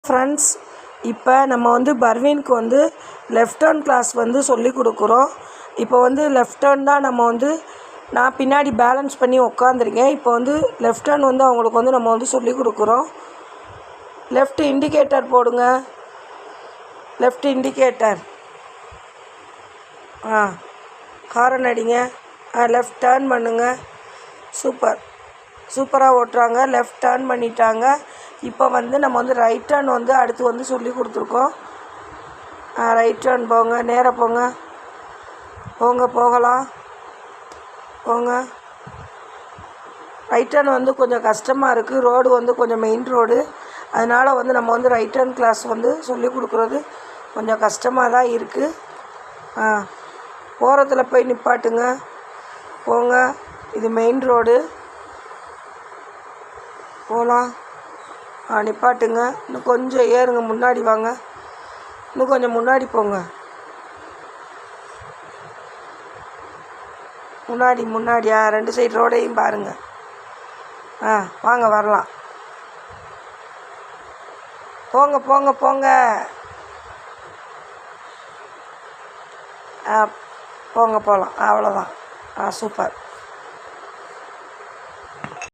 Friends, இப்போ நம்ம வந்து பர்வீனுக்கு வந்து லெஃப்ட் ஹேண்ட் கிளாஸ் வந்து சொல்லி கொடுக்குறோம். இப்போ வந்து லெஃப்ட் ஹேண்ட் தான் நம்ம வந்து நான் பின்னாடி பேலன்ஸ் பண்ணி உட்காந்துருக்கேன். இப்போ வந்து லெஃப்ட் ஹேண்ட் வந்து அவங்களுக்கு வந்து நம்ம வந்து சொல்லி கொடுக்குறோம். லெஃப்ட் இண்டிகேட்டர் போடுங்க. Left indicator. ஹாரன் அடிங்க. லெஃப்ட் டர்ன் பண்ணுங்கள். சூப்பராக ஓட்டுறாங்க. லெஃப்ட் டர்ன் பண்ணிட்டாங்க. இப்போ வந்து நம்ம வந்து ரைட் டர்ன் வந்து அடுத்து வந்து சொல்லி கொடுத்துருக்கோம். ரைட் டர்ன் போங்க. நேராக போகலாம். ரைட் டர்ன் வந்து கொஞ்சம் கஷ்டமாக இருக்குது. ரோடு வந்து கொஞ்சம் மெயின் ரோடு. அதனால் வந்து நம்ம வந்து ரைட் டர்ன் கிளாஸ் வந்து சொல்லி கொடுக்குறது கொஞ்சம் கஷ்டமாக தான் இருக்குது. ஓரத்தில் போய் நிப்பாட்டுங்க. போங்க. இது மெயின் ரோடு. போகலாம். நிப்பாட்டுங்க. இன்னும் கொஞ்சம் ஏறுங்க. முன்னாடி வாங்க. இன்னும் கொஞ்சம் முன்னாடி போங்க. முன்னாடி ரெண்டு சைடு ரோடையும் பாருங்கள். வாங்க வரலாம். போங்க. போகலாம். அவ்வளோதான். சூப்பர்.